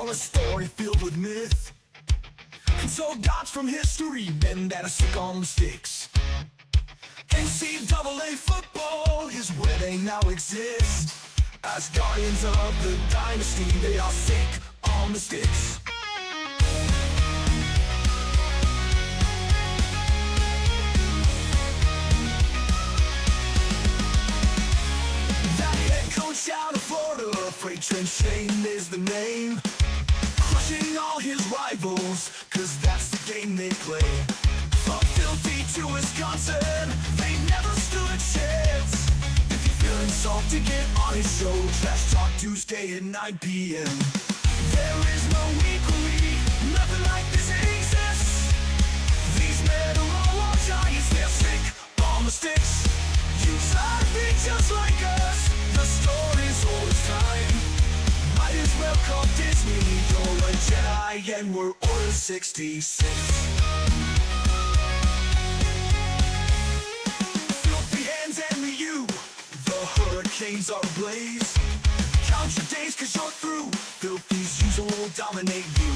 or a story filled with myth. And so gods from history, men that are sick on the sticks. NCAA football is where they now exist. As guardians of the dynasty, they are sick on the sticks. That head coach out of Florida, Freight Train Shane is the name. Crushing all his rivals, cause that's the game they play. From Philly to Wisconsin, they never stood a chance. If you're feeling salty, get on his show, Trash Talk Tuesday at 9 p.m. There is no equally, nothing like this exists. These men are all giants, they're sick on the sticks. You try to be just like us, the story's old as time. Might as well call Disney, you're a Jedi and we're Order 66. Hurricanes are ablaze. Count your days cause you're through. Filthy's usual will dominate you.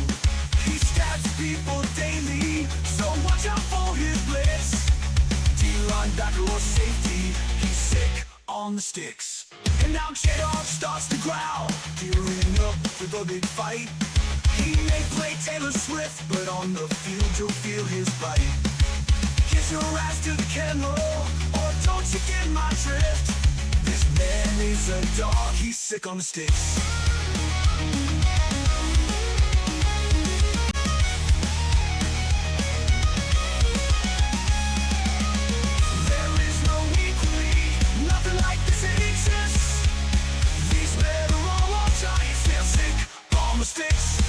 He stabs people daily, so watch out for his blitz. D-linebacker or safety, he's sick on the sticks. And now Jdog starts to growl, gearing up for the big fight. He may play Taylor Swift, but on the field you'll feel his bite. Kiss your ass to the kennel, or don't you get my drift? This man is a dog, he's sick on the sticks. There is no equally, nothing like this exists. These men are all giants, they're sick on the sticks.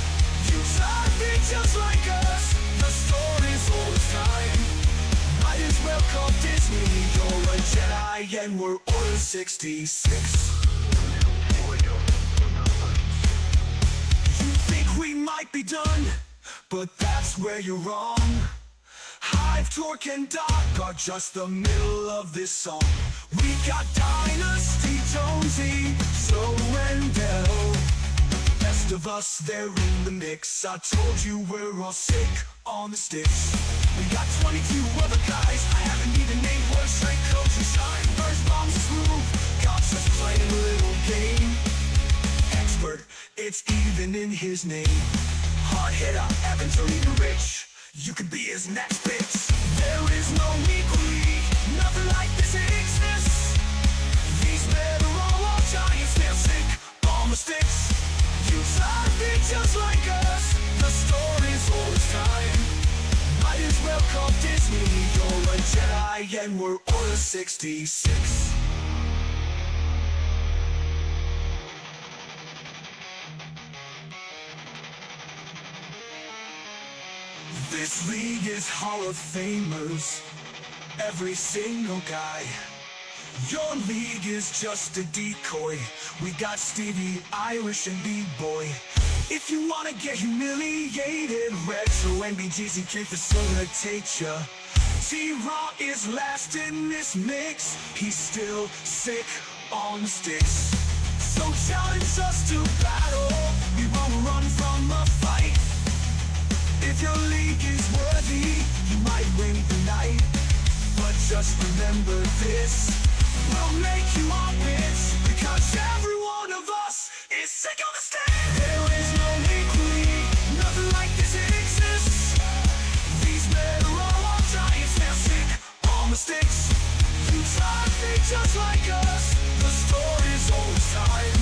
You try to be just like us, the story's old as time. Might as well call Disney, you're a Jedi and we're Order 66. You think we might be done, but that's where you're wrong. Hive, Torque, and Dog are just the middle of this song. We got Dynasty, Jonesy, Zoe, and Dell. Best of us, they're in the mix. I told you we're all sick on the sticks. We got 22 other guys, I haven't even named one. Straight coach and shine, first bombs is move. God's just playing a little game. Expert, it's even in his name. Hard hitter, Evans or even Rich, you could be his next bitch. There is no equally, nothing like this exists. These men are all giants, they're sick on the sticks. You try to be just like us, the story's old as time. Might as well call Disney, you're a Jedi and we're Order 66. This league is Hall of Famers, every single guy. Your league is just a decoy. We got Stevie, Irish, and B-Boy. If you wanna get humiliated, Retro NBGZ can facilitate ya. T-Raw is last in this mix, he's still sick on the sticks. So challenge us to battle, we won't run from a fight. If your league is worthy, you might win the night. But just remember this, we'll make you our bitch, because every one of us is sick on the sticks. There is no equally, nothing like this exists. These men are all giants, they're sick on the sticks. You try to be just like us, the story's old as time.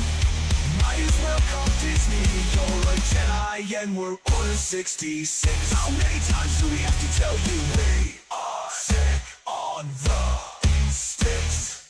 Might as well call Disney, you're a Jedi and we're Order 66. How many times do we have to tell you we are sick on the sticks?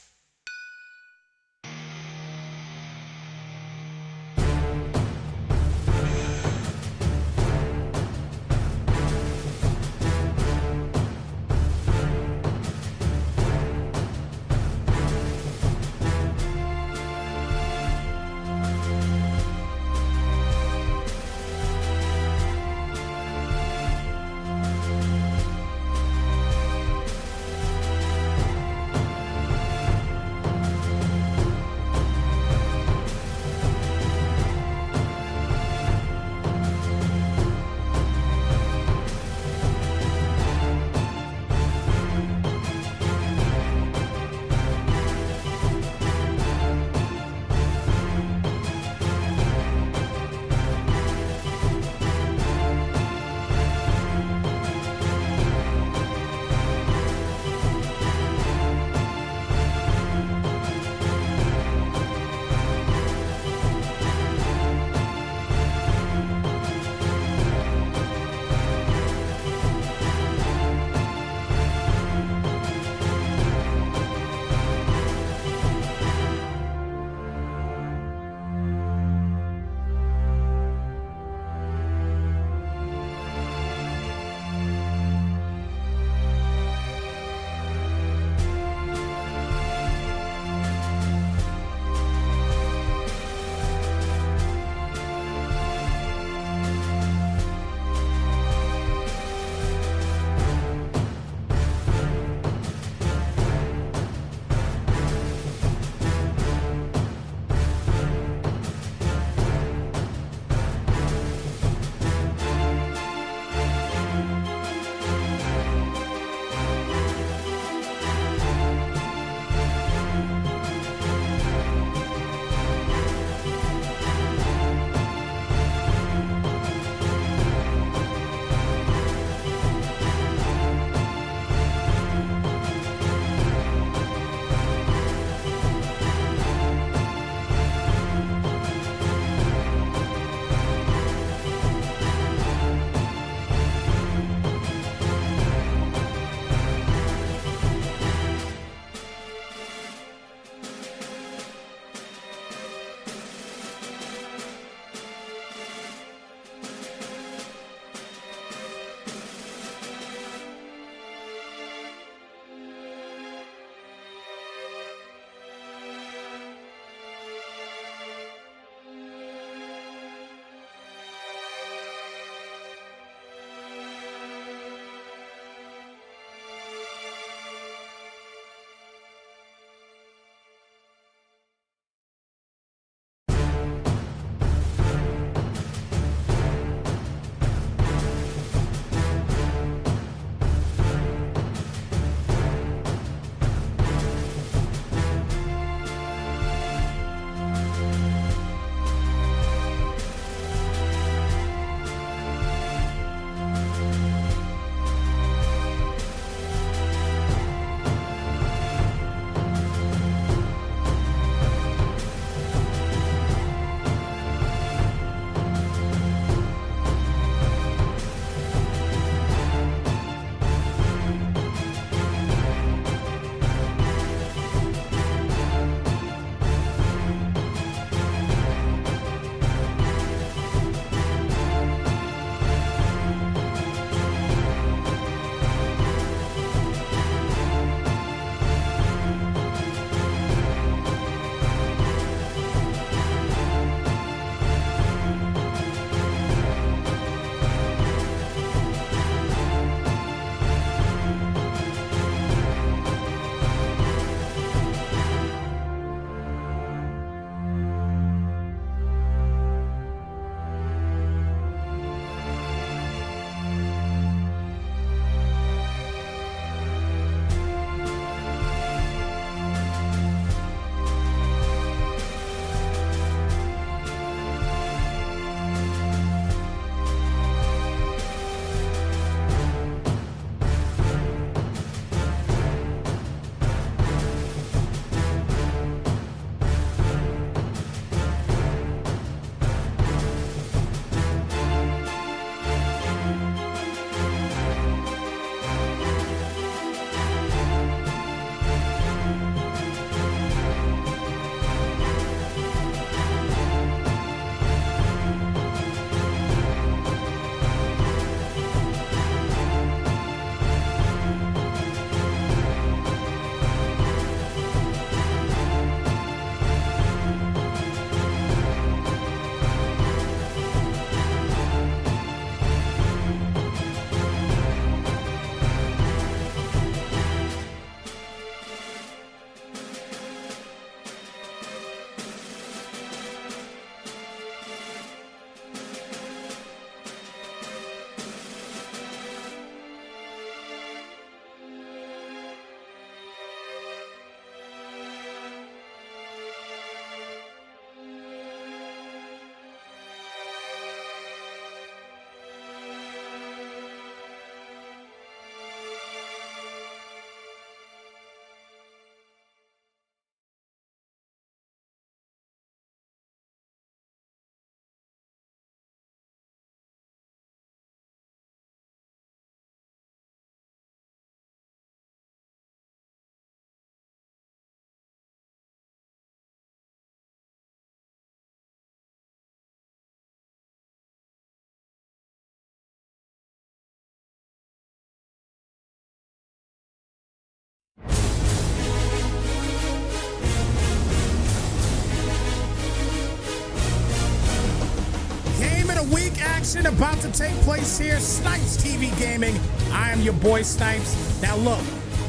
action about to take place here. Snypz TV Gaming. I am your boy Snypz. Now look,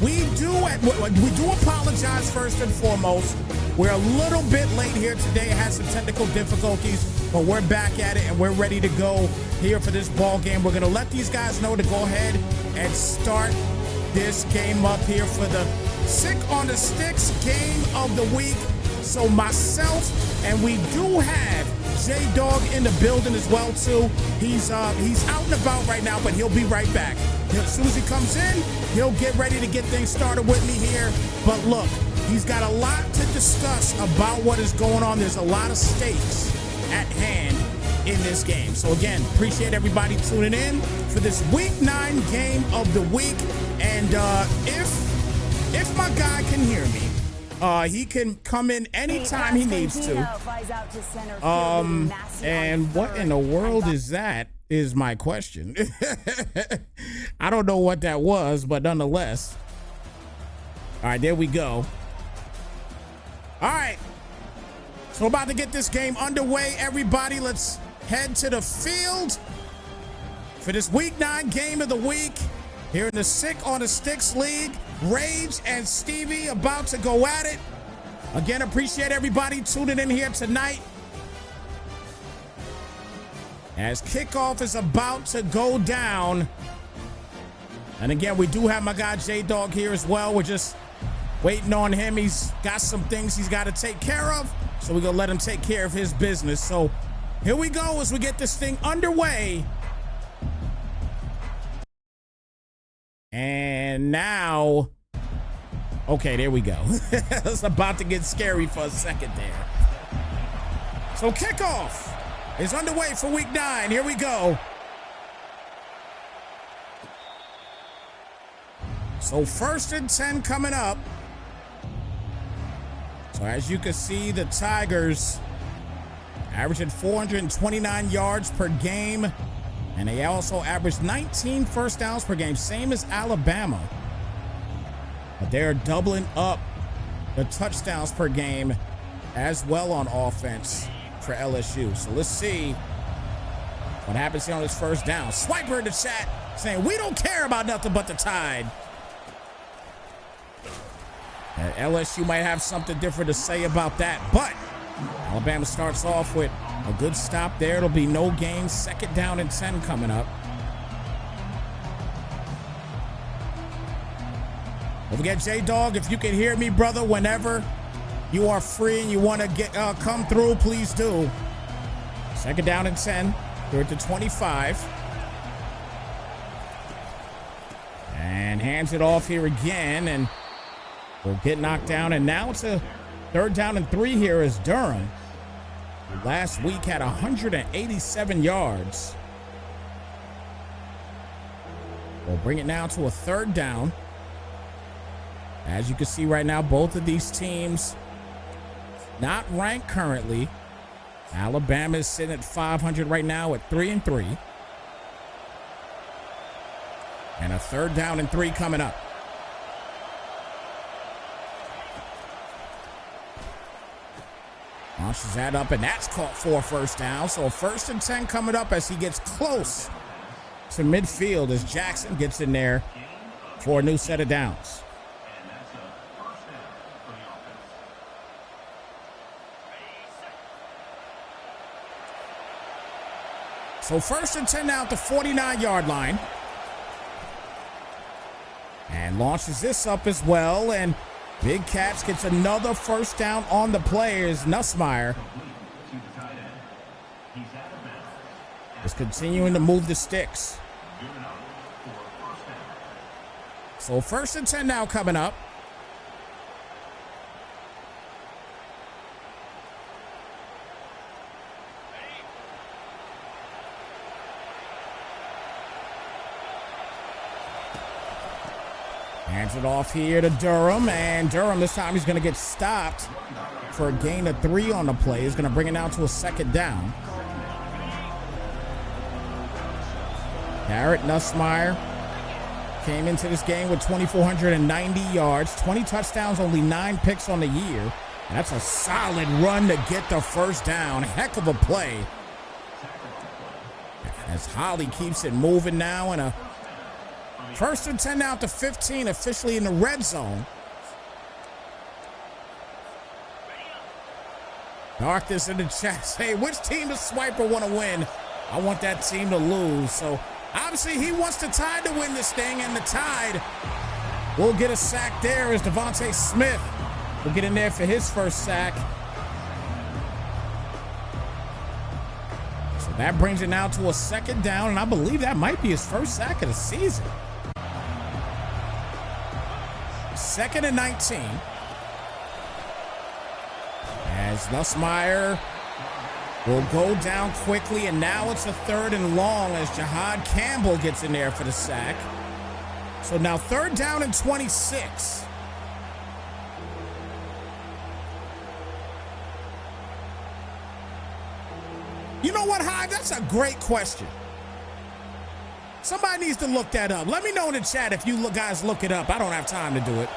we do apologize first and foremost. We're a little bit late here today. Had some technical difficulties, but we're back at it and we're ready to go here for this ball game. We're gonna let these guys know to go ahead and start this game up here for the Sick on the Sticks game of the week. So myself, and we do have Jdog in the building as well too. He's out and about right now, but he'll be right back. As soon as he comes in, he'll get ready to get things started with me here. But look, he's got a lot to discuss about what is going on. There's a lot of stakes at hand in this game. So again, appreciate everybody tuning in for this week 9 game of the week. And if my guy can hear me, he can come in anytime he needs to. And what in the world is that is my question. I don't know what that was, but nonetheless. All right, there we go. All right. So about to get this game underway, everybody. Let's head to the field for this week 9 game of the week. Here in the Sick on the Sticks League, Rage and Stevie about to go at it. Again, appreciate everybody tuning in here tonight. As kickoff is about to go down. And again, we do have my guy Jdog here as well. We're just waiting on him. He's got some things he's got to take care of. So we're going to let him take care of his business. So here we go as we get this thing underway. And now, okay, there we go. It's about to get scary for a second there. So kickoff is underway for week 9. Here we go. So 1st and 10 coming up. So as you can see, the Tigers averaging 429 yards per game. And they also averaged 19 first downs per game, same as Alabama. But they're doubling up the touchdowns per game as well on offense for LSU. So let's see what happens here on this first down. Swiper in the chat saying, we don't care about nothing but the Tide. And LSU might have something different to say about that, but Alabama starts off with a good stop there. It'll be no gain. 2nd down and 10 coming up. Don't forget, Jdog, if you can hear me, brother, whenever you are free and you want to get come through, please do. 2nd down and 10. We're at the 25. And hands it off here again, and we'll get knocked down. And now it's a 3rd down and 3 here as Durham last week had 187 yards. We'll bring it now to a 3rd down. As you can see right now, both of these teams not ranked currently. Alabama is sitting at 500 right now at 3-3. And a 3rd down and 3 coming up. Launches that up, and that's caught for a 1st down. So 1st and 10 coming up as he gets close to midfield as Jackson gets in there for a new set of downs. So 1st and 10 now at the 49-yard line. And launches this up as well, and Big Cats gets another 1st down on the play as Nussmeier is continuing to move the sticks. So 1st and 10 now coming up. Hands it off here to Durham, and Durham this time he's going to get stopped for a gain of 3 on the play. He's going to bring it down to a 2nd down. Garrett Nussmeier came into this game with 2,490 yards, 20 touchdowns, only 9 picks on the year. And that's a solid run to get the 1st down. Heck of a play. as Holly keeps it moving now, and a 1st and 10 now to 15, officially in the red zone. Darkness in the chat say, which team does Swiper want to win? I want that team to lose. So obviously he wants the Tide to win this thing, and the Tide will get a sack there as Devontae Smith will get in there for his first sack. So that brings it now to a 2nd down, and I believe that might be his first sack of the season. 2nd and 19. As Nussmeier will go down quickly, and now it's a 3rd and long as Jahad Campbell gets in there for the sack. So now 3rd down and 26. You know what, Hive? That's a great question. Somebody needs to look that up. Let me know in the chat if you guys look it up. I don't have time to do it.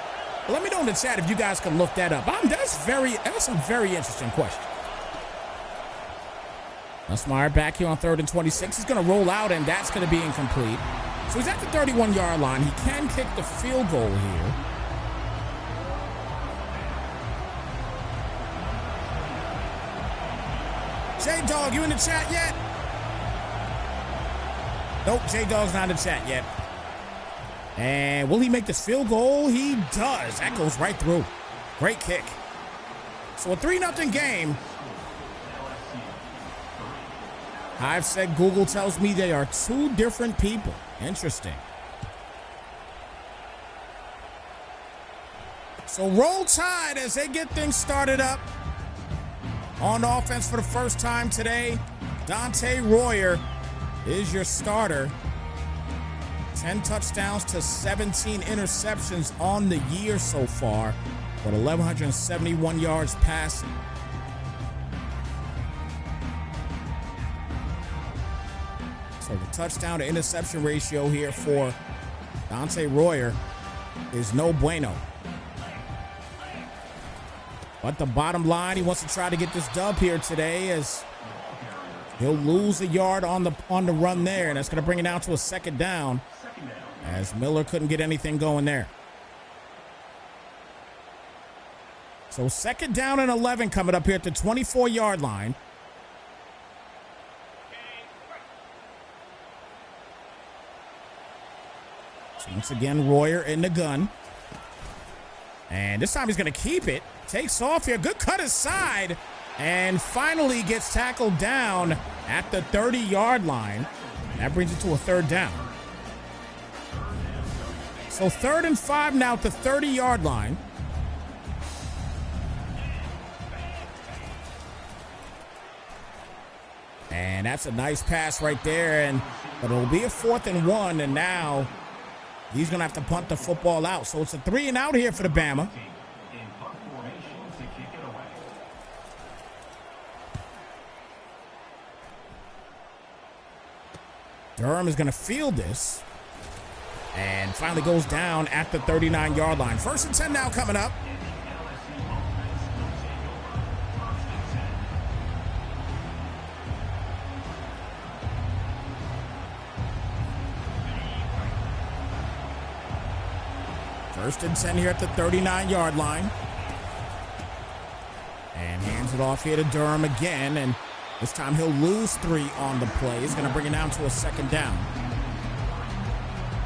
But let me know in the chat if you guys can look that up. That's a very interesting question. Nussmeier back here on 3rd and 26. He's going to roll out, and that's going to be incomplete. So he's at the 31-yard line. He can kick the field goal here. Jdog, you in the chat yet? Nope, Jdog's not in the chat yet. And will he make this field goal? He does. That goes right through. Great kick. So a 3-0 game. I've said Google tells me they are 2 different people. Interesting. So roll Tide as they get things started up. On offense for the first time today, Dante Royer is your starter. 10 touchdowns to 17 interceptions on the year so far, with 1,171 yards passing. So the touchdown to interception ratio here for Dante Royer is no bueno. But the bottom line, he wants to try to get this dub here today, as he'll lose a yard on the run there, and that's going to bring it down to a 2nd down, as Miller couldn't get anything going there. So 2nd down and 11 coming up here at the 24-yard line. So once again, Royer in the gun. And this time he's going to keep it. Takes off here. Good cut aside. And finally gets tackled down at the 30-yard line. That brings it to a 3rd down. So 3rd and 5 now at the 30-yard line. And that's a nice pass right there. But it'll be a 4th and 1. And now he's going to have to punt the football out. So it's a 3 and out here for the Bama. Durham is going to field this. And finally goes down at the 39-yard line. 1st and 10 now coming up. First and 10 here at the 39-yard line. And hands it off here to Durham again. And this time he'll lose 3 on the play. He's going to bring it down to a 2nd down.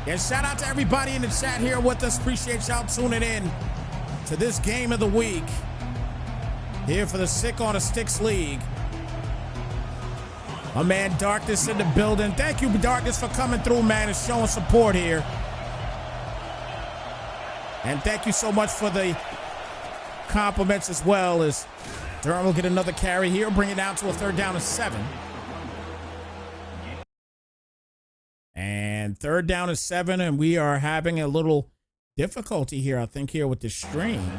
And shout out to everybody in the chat here with us. Appreciate y'all tuning in to this game of the week here for the Sick on a Sticks League. My man Darkness in the building. Thank you, Darkness, for coming through, man, and showing support here. And thank you so much for the compliments as well, as Durham will get another carry here, bring it down to a 3rd down and 7. And 3rd down and 7, and we are having a little difficulty here, I think, here with the stream.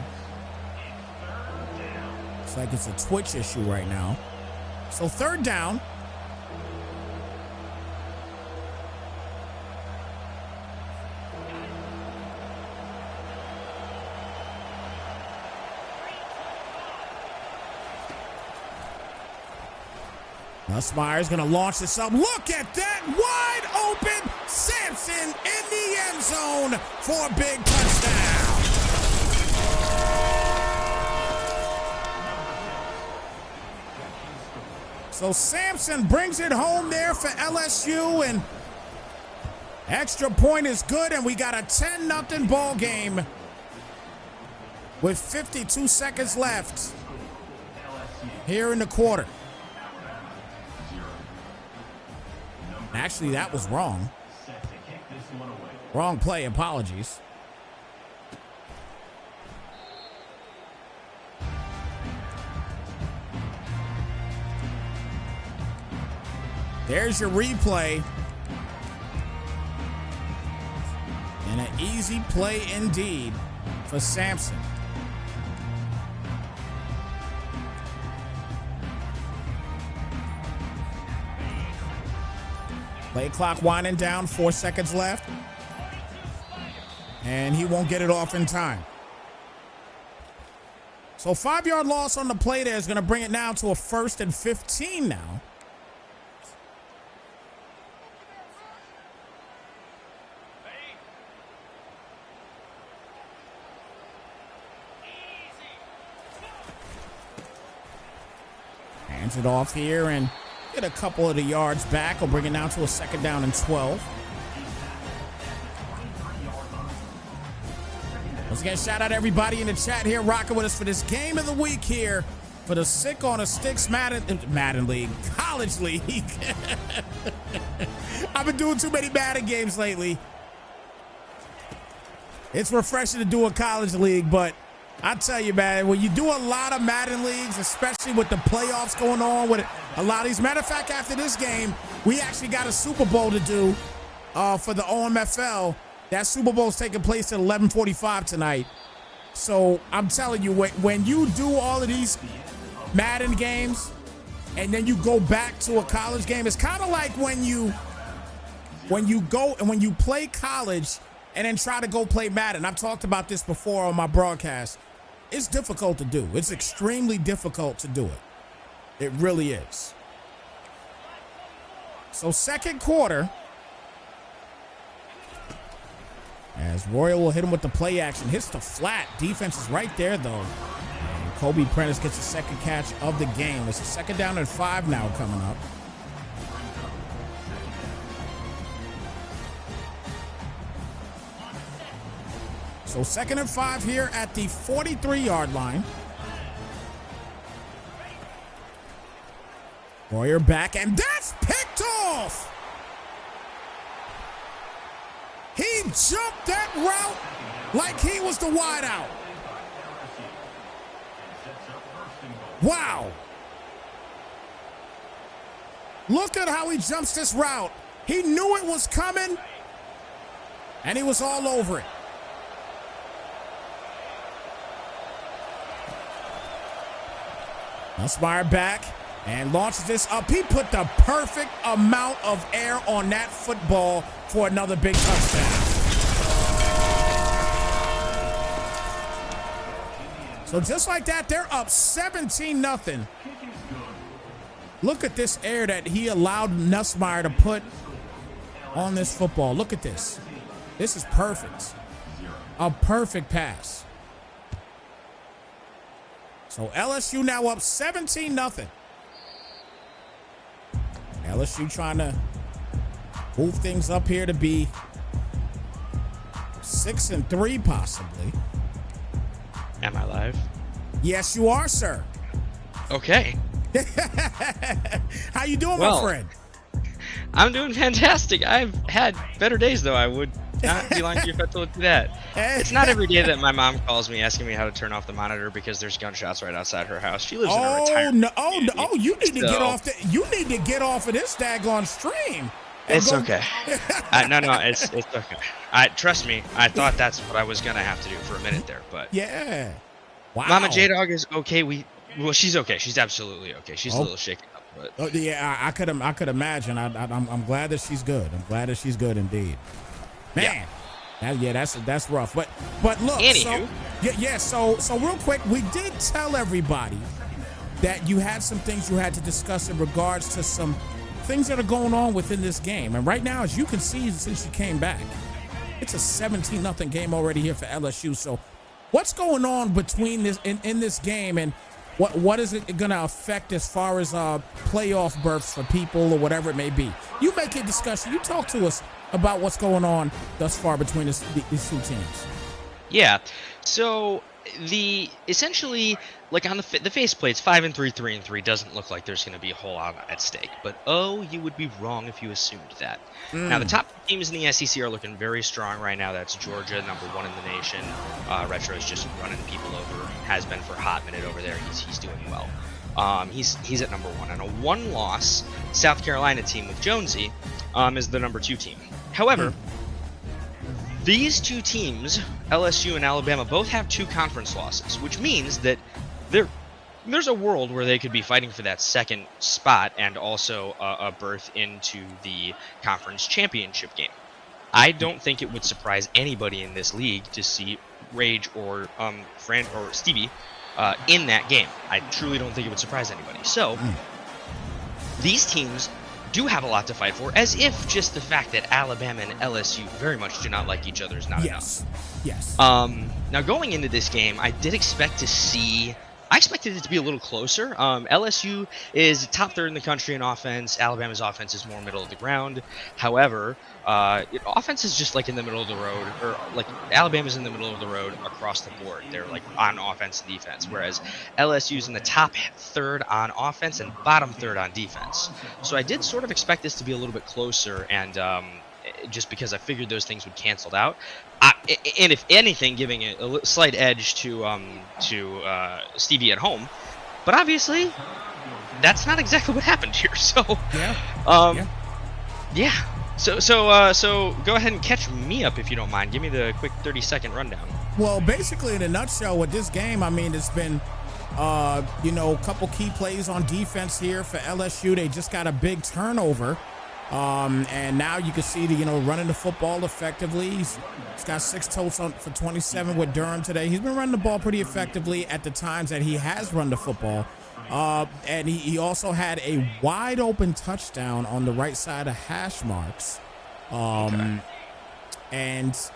It's like it's a Twitch issue right now. So 3rd down. Nussmeier's gonna launch this up. Look at that, wide open Sampson in the end zone for a big touchdown. So Sampson brings it home there for LSU, and extra point is good, and we got a 10-0 ball game with 52 seconds left here in the quarter. Actually, that was wrong. Wrong play, apologies. There's your replay. And an easy play indeed for Sampson. Play clock winding down, 4 seconds left. And he won't get it off in time. So 5-yard loss on the play there is going to bring it now to a 1st and 15 now. Hands it off here and get a couple of the yards back. We'll bring it down to a 2nd down and 12. Once again, shout out everybody in the chat here rocking with us for this game of the week here for the Sick on a Sticks Madden League, College League. I've been doing too many Madden games lately. It's refreshing to do a college league, but I tell you, man, when you do a lot of Madden leagues, especially with the playoffs going on with a lot of these. Matter of fact, after this game, we actually got a Super Bowl to do for the OMFL. That Super Bowl is taking place at 11:45 tonight. So I'm telling you, when you do all of these Madden games and then you go back to a college game, it's kind of like when you go and when you play college and then try to go play Madden. I've talked about this before on my broadcast. It's difficult to do. It's extremely difficult to do it. It really is. So 2nd quarter, as Royal will hit him with the play action, hits the flat. Defense is right there though. And Kobe Prentice gets the 2nd catch of the game. It's a 2nd down and 5 now coming up. So 2nd and 5 here at the 43-yard line. Royer back, and that's picked off. He jumped that route like he was the wideout. Wow. Look at how he jumps this route. He knew it was coming, and he was all over it. Nussmeier back and launches this up. He put the perfect amount of air on that football for another big touchdown. So just like that, they're up 17-0. Look at this air that he allowed Nussmeier to put on this football. Look at this. This is perfect. A perfect pass. So LSU now up 17-0. LSU trying to move things up here to be 6-3 possibly. Am I live? Yes, you are, sir. Okay. How you doing, my friend? I'm doing fantastic. I've had better days, though. I would not be lying to you if I told you that. It's not every day that my mom calls me asking me how to turn off the monitor because there's gunshots right outside her house. She lives in a retirement community. Oh, you need to get off. You need to get off of this daggone stream. It's okay. No, it's okay. Trust me. I thought that's what I was gonna have to do for a minute there, but yeah. Wow. Mama Jdog is okay. Well, she's okay. She's absolutely okay. She's a little shaken up, but yeah, I could imagine. I'm glad that she's good. I'm glad that she's good indeed. Man, that's rough. But look, Anywho. so real quick, we did tell everybody that you had some things you had to discuss in regards to some things that are going on within this game. And right now, as you can see, since you came back, it's a 17-0 game already here for LSU. So what's going on between this in this game, and what is it going to affect as far as playoff berths for people or whatever it may be? You make a discussion. You talk to us about what's going on thus far between these two teams. Yeah. So essentially, like on the faceplates, 5-3, 3-3 doesn't look like there's going to be a whole lot at stake. But you would be wrong if you assumed that. Now the top teams in the SEC are looking very strong right now. That's Georgia, #1 in the nation. Retro is just running people over. Has been for a hot minute over there. He's doing well. He's at #1. And a one-loss South Carolina team with Jonesy is the #2 team. However, these two teams, LSU and Alabama, both have 2 conference losses, which means that there's a world where they could be fighting for that second spot and also a berth into the conference championship game. I don't think it would surprise anybody in this league to see Rage or Fran or Stevie in that game. I truly don't think it would surprise anybody. So these teams do have a lot to fight for, as if just the fact that Alabama and LSU very much do not like each other is not enough. Yes. Now going into this game, I expected it to be a little closer. LSU is top 3rd in the country in offense. Alabama's offense is more middle of the ground. However, offense is just like in the middle of the road, or like Alabama's in the middle of the road across the board. They're like on offense and defense, whereas LSU's in the top 3rd on offense and bottom 3rd on defense. So I did sort of expect this to be a little bit closer, and just because I figured those things would cancel out. And if anything, giving it a slight edge to Stevie at home, but obviously that's not exactly what happened here. So So go ahead and catch me up if you don't mind. Give me the quick 30-second rundown. Well, basically, in a nutshell, with this game, I mean, it's been a couple key plays on defense here for LSU. They just got a big turnover. And now you can see running the football effectively. He's got 6 totes for 27 with Durham today. He's been running the ball pretty effectively at the times that he has run the football. And he also had a wide open touchdown on the right side of hash marks. And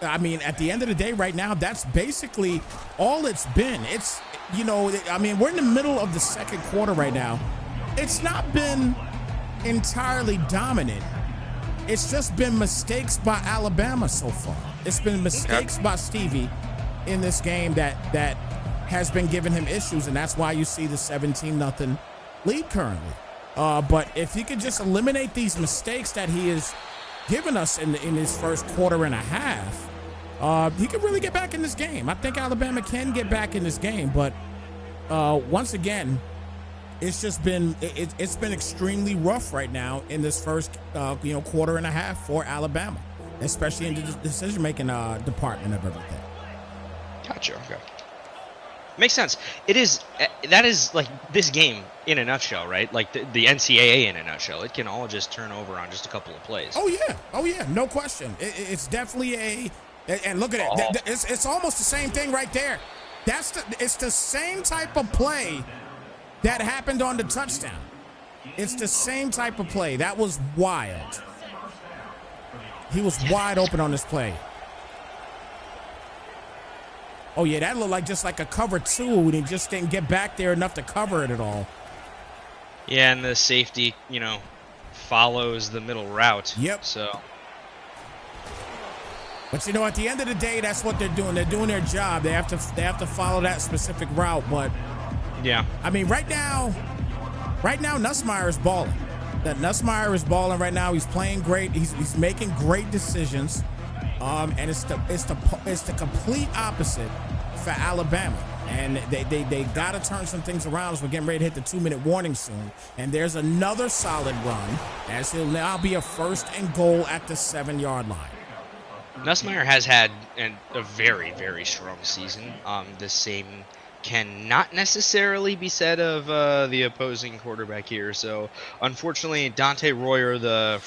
I mean, at the end of the day right now, that's basically all it's been. It's, I mean, we're in the middle of the second quarter right now. It's not been entirely dominant. It's just been mistakes by Alabama so far. It's been mistakes by Stevie in this game that has been giving him issues, and that's why you see the 17-0 lead currently. But if he could just eliminate these mistakes that he has given us in his first quarter and a half, he could really get back in this game. I think Alabama can get back in this game, but once again, it's just been it's been extremely rough right now in this first quarter and a half for Alabama, especially in the decision-making department of everything. Gotcha. Okay. Makes sense. That is like this game in a nutshell, right? Like the NCAA in a nutshell. It can all just turn over on just a couple of plays. Oh yeah, no question. It's definitely and look at it. It's almost the same thing right there. It's the same type of play that happened on the touchdown. It's the same type of play. That was wild. He was wide open on this play. Oh yeah, that looked like just like a cover 2, and he just didn't get back there enough to cover it at all. Yeah, and the safety, follows the middle route. Yep. So. But at the end of the day, that's what they're doing. They're doing their job. They have to follow that specific route. But yeah, I mean, right now, Nussmeier is balling. That Nussmeier is balling right now. He's playing great. He's making great decisions. And it's the complete opposite for Alabama. And they got to turn some things around as we're getting ready to hit the 2-minute warning soon. And there's another solid run, as he'll now be a 1st and goal at the 7-yard line. Nussmeier has had a very, very strong season. The same cannot necessarily be said of the opposing quarterback here. So, unfortunately, Dante Royer, the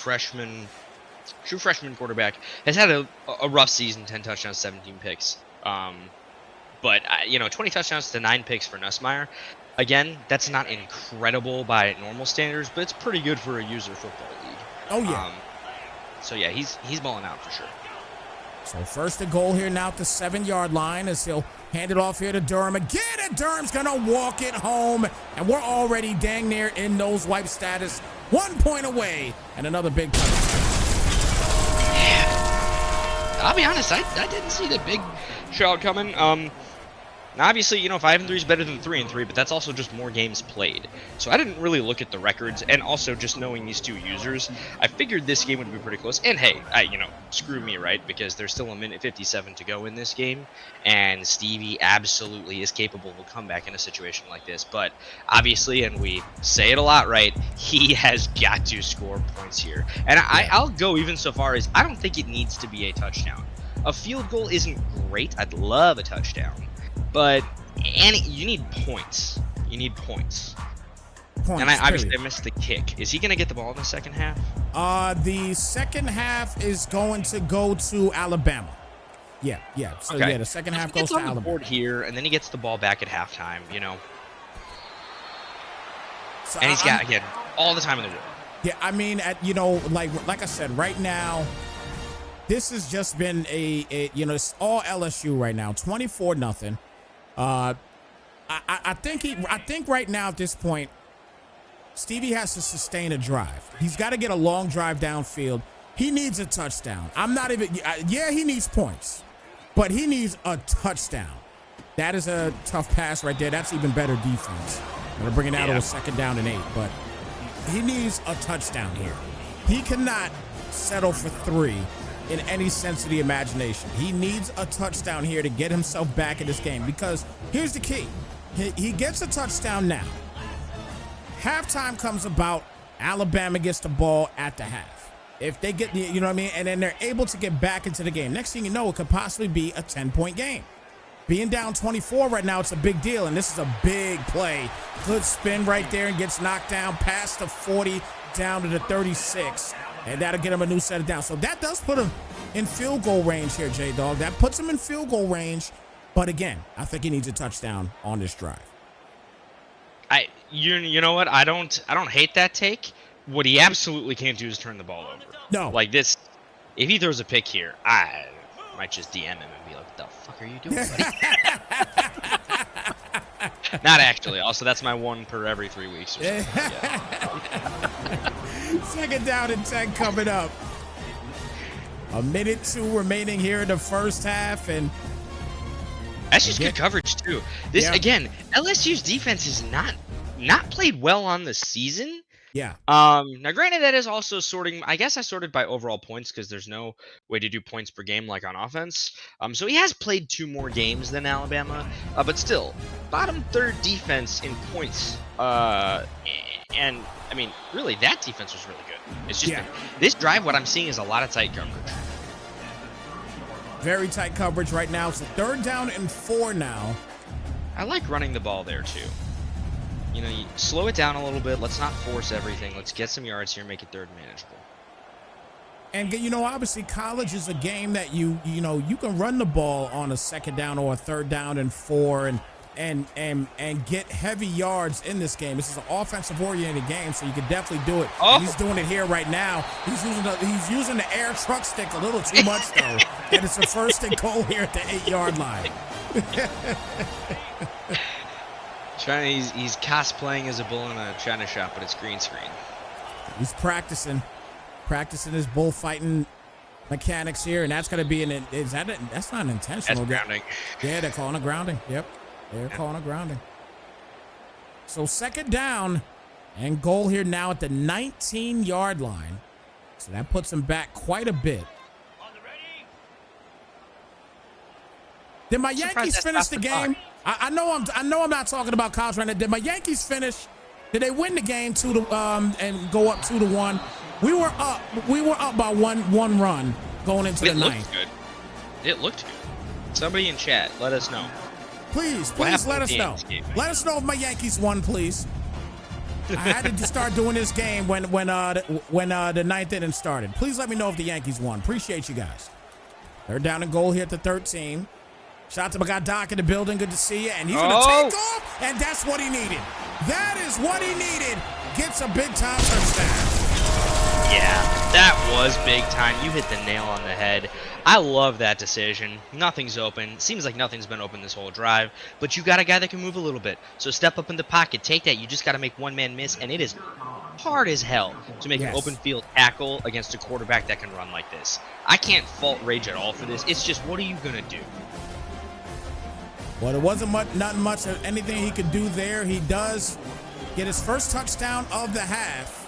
true freshman quarterback, has had a rough season. 10 touchdowns, 17 picks. But 20 touchdowns to 9 picks for Nussmeier. Again, that's not incredible by normal standards, but it's pretty good for a user football league. Oh, yeah. So yeah, he's balling out for sure. So first and goal here now at the 7-yard line as he'll hand it off here to Durham. Again, and Durham's going to walk it home. And we're already dang near in nose wipe status. 1 point away and another big touchdown. Yeah. I'll be honest, I didn't see the big shot coming. Obviously, 5-3 is better than 3-3, but that's also just more games played. So I didn't really look at the records, and also just knowing these two users, I figured this game would be pretty close. And hey, screw me, right? Because there's still a minute 57 to go in this game, and Stevie absolutely is capable of a comeback in a situation like this. But obviously, and we say it a lot, right? He has got to score points here. And I'll go even so far as I don't think it needs to be a touchdown. A field goal isn't great. I'd love a touchdown. But you need points. You need points. And obviously I missed the kick. Is he going to get the ball in the second half? The second half is going to go to Alabama. Yeah. So okay. Yeah, the second half goes gets to on Alabama. The board here, and then he gets the ball back at halftime. So and he's got again all the time in the world. Yeah, I mean, like I said, right now, this has just been it's all LSU right now, 24-0. I think right now at this point, Stevie has to sustain a drive. He's got to get a long drive downfield. He needs a touchdown. He needs points, but he needs a touchdown. That is a tough pass right there. That's even better defense. I'm going to bring it out to a 2nd down and 8, but he needs a touchdown here. He cannot settle for 3 in any sense of the imagination. He needs a touchdown here to get himself back in this game, because here's the key. He gets a touchdown now. Halftime comes about, Alabama gets the ball at the half. If they get, and then they're able to get back into the game. Next thing you know, it could possibly be a 10-point game. Being down 24 right now, it's a big deal, and this is a big play. Good spin right there and gets knocked down past the 40 down to the 36. And that'll get him a new set of downs. So that does put him in field goal range here, Jdog. That puts him in field goal range. But again, I think he needs a touchdown on this drive. You know what? I don't hate that take. What he absolutely can't do is turn the ball over. No. Like this, if he throws a pick here, I might just DM him and be like, "What the fuck are you doing, buddy?" Not actually. Also, that's my one per every 3 weeks or something. Yeah. 2nd down and 10 coming up. 1:02 remaining here in the first half, and that's just good coverage too. Again, LSU's defense is not played well on the season. Yeah. Now granted, that is also sorting. I guess I sorted by overall points because there's no way to do points per game like on offense. So he has played 2 more games than Alabama, but still, bottom 3rd defense in points. And I mean, really, that defense was really good. It's just this drive. What I'm seeing is a lot of tight coverage. Very tight coverage right now. It's a 3rd down and 4 now. I like running the ball there too. You slow it down a little bit. Let's not force everything. Let's get some yards here and make it 3rd manageable. And obviously college is a game that you can run the ball on a 2nd down or a 3rd down and 4 and get heavy yards in this game. This is an offensive oriented game, so you can definitely do it. Oh. And he's doing it here right now. He's using the air truck stick a little too much though. And it's a 1st and goal here at the 8-yard line. He's cosplaying as a bull in a China shop, but it's green screen. He's practicing his bullfighting mechanics here, and that's going to be that's not intentional. That's grounding. Yeah, they're calling a grounding. Yep, they're calling a grounding. So 2nd down and goal here now at the 19-yard line. So that puts him back quite a bit. Did my Yankees finish the game? I know I'm not talking about college right now. Did my Yankees finish? Did they win the game and go up 2-1? We were up by one run going into the ninth. It looked good. Somebody in chat, let us know. Please let us know. Let us know if my Yankees won, please. I had to start doing this game when the ninth inning started. Please let me know if the Yankees won. Appreciate you guys. They're down and goal here at the 13. Shout out to my guy Doc in the building. Good to see you. And he's going to take off, and that's what he needed. That is what he needed. Gets a big-time touchdown. Yeah, that was big time. You hit the nail on the head. I love that decision. Nothing's open. Seems like nothing's been open this whole drive, but you got a guy that can move a little bit. So step up in the pocket, take that. You just got to make one man miss, and it is hard as hell to make an open field tackle against a quarterback that can run like this. I can't fault Rage at all for this. It's just, what are you going to do? Well, there wasn't nothing much of anything he could do there. He does get his first touchdown of the half.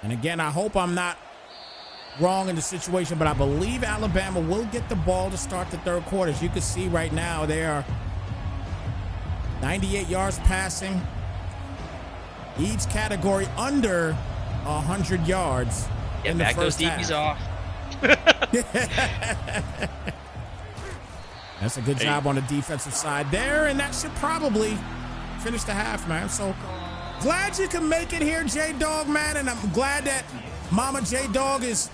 And again, I hope I'm not wrong in the situation, but I believe Alabama will get the ball to start the third quarter. As you can see right now, they are 98 yards passing. Each category under 100 yards in the first half. Get back those DBs off. That's a good job on the defensive side there, and that should probably finish the half, man. So glad you can make it here, Jdog, man, and I'm glad that Mama Jdog is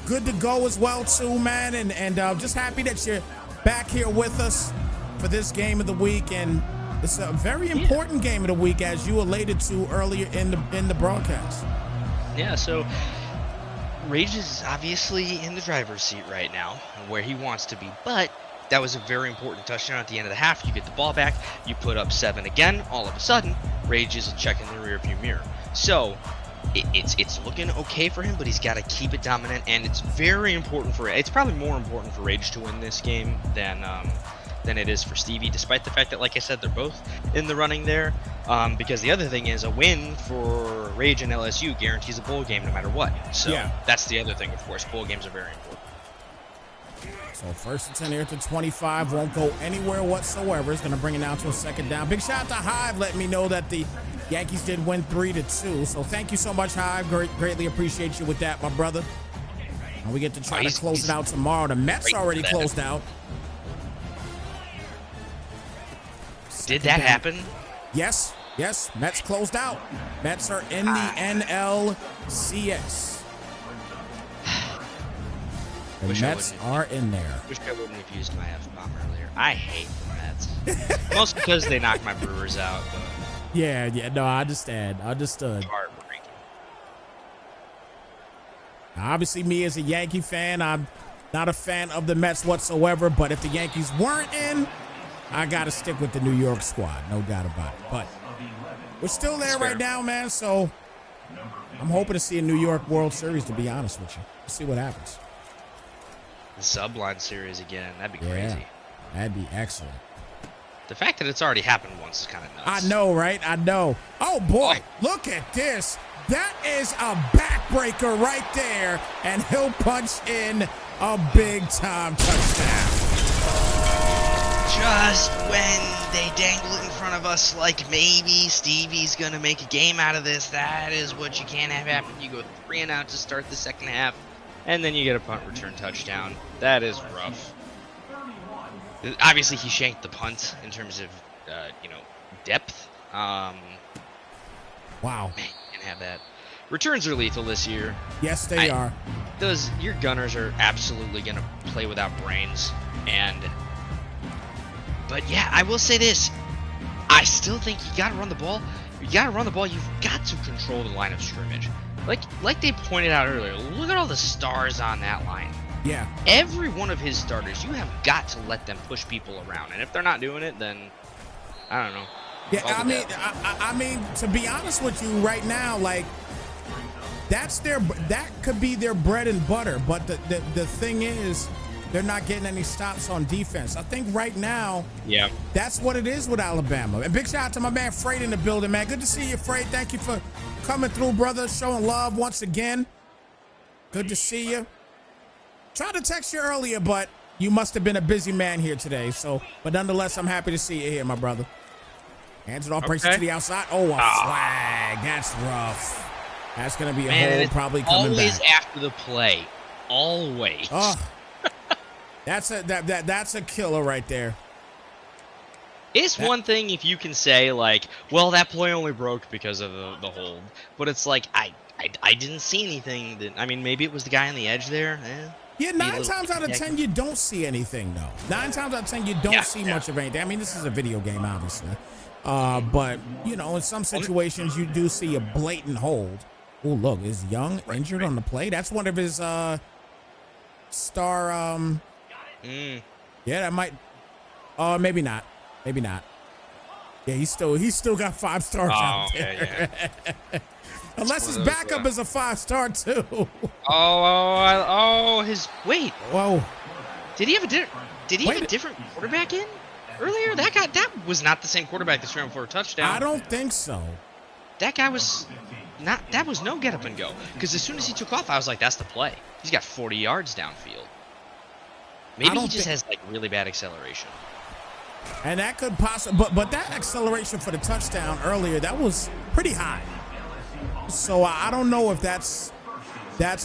good to go as well, too, man, and just happy that you're back here with us for this game of the week, and it's a very important game of the week, as you alluded to earlier in the broadcast. Yeah, so Rage is obviously in the driver's seat right now, where he wants to be, but that was a very important touchdown at the end of the half. You get the ball back, you put up 7 again, all of a sudden, Rage is checking the rearview mirror. So it's looking okay for him, but he's got to keep it dominant, and it's very important for it's probably more important for Rage to win this game than it is for Stevie, despite the fact that, like I said, they're both in the running there. Because the other thing is, a win for Rage and LSU guarantees a bowl game no matter what. So that's the other thing, of course. Bowl games are very important. So 1st and 10 here at the 25, won't go anywhere whatsoever. It's going to bring it down to a 2nd down. Big shout out to Hive, letting me know that the Yankees did win 3-2. So thank you so much, Hive. Greatly appreciate you with that, my brother. And we get to try to close it out tomorrow. The Mets already closed out. Did that happen? Yes. Mets closed out. Mets are in the NLCS. The Mets are in there. Wish I wouldn't have used my F-bomb earlier. I hate the Mets. Mostly because they knocked my Brewers out. But yeah, no, I understand. Understood. Heartbreaking. Now, obviously, me as a Yankee fan, I'm not a fan of the Mets whatsoever, but if the Yankees weren't in, I got to stick with the New York squad. No doubt about it. But we're still there right now, man, so I'm hoping to see a New York World Series, to be honest with you. Let's see what happens. The Subline series again. That'd be crazy. That'd be excellent. The fact that it's already happened once is kind of nuts. I know, right? I know. Oh, boy. Look at this. That is a backbreaker right there, and he'll punch in a big-time touchdown. Just when they dangle it in front of us like maybe Stevie's going to make a game out of this, that is what you can't have happen. You go 3 and out to start the second half, and then you get a punt return touchdown. That is rough. Obviously, he shanked the punt in terms of, depth. Wow. Man, you can't have that. Returns are lethal this year. Yes, they are. Your gunners are absolutely going to play without brains. But yeah, I will say this. I still think you got to run the ball. You got to run the ball. You've got to control the line of scrimmage. Like they pointed out earlier, look at all the stars on that line. Yeah. Every one of his starters, you have got to let them push people around. And if they're not doing it, then I don't know. Yeah, I mean, to be honest with you right now, like that could be their bread and butter. But the thing is, they're not getting any stops on defense. I think right now, that's what it is with Alabama. And big shout out to my man Freight in the building, man. Good to see you, Freight. Thank you for coming through, brother. Showing love once again. Good to see you. Tried to text you earlier, but you must have been a busy man here today. But nonetheless, I'm happy to see you here, my brother. Hands it off, breaks it to the outside. Oh, a flag. That's rough. That's going to be a hold probably coming always back. After the play. Always. Oh, that's a killer right there. It's one thing if you can say, like, well, that play only broke because of the hold. But it's like, I didn't see anything that, I mean, maybe it was the guy on the edge there. Yeah, 9 times out of 10, you don't see anything, though. 9 times out of 10, you don't see much of anything. I mean, this is a video game, obviously. But, you know, in some situations, you do see a blatant hold. Oh, look, is Young injured on the play? That's one of his star. Yeah, that might. Maybe not. Maybe not. Yeah, he's still got 5 stars out there. Yeah. Unless his backup is a 5-star too. Wait. Whoa. Did he have a different quarterback in earlier? That was not the same quarterback that threw him for a touchdown. I don't think so. That guy was not. That was no get up and go. Because as soon as he took off, I was like, that's the play. He's got 40 yards downfield. Maybe he just has like really bad acceleration. And that could possibly, but that acceleration for the touchdown earlier, that was pretty high. So I don't know if that's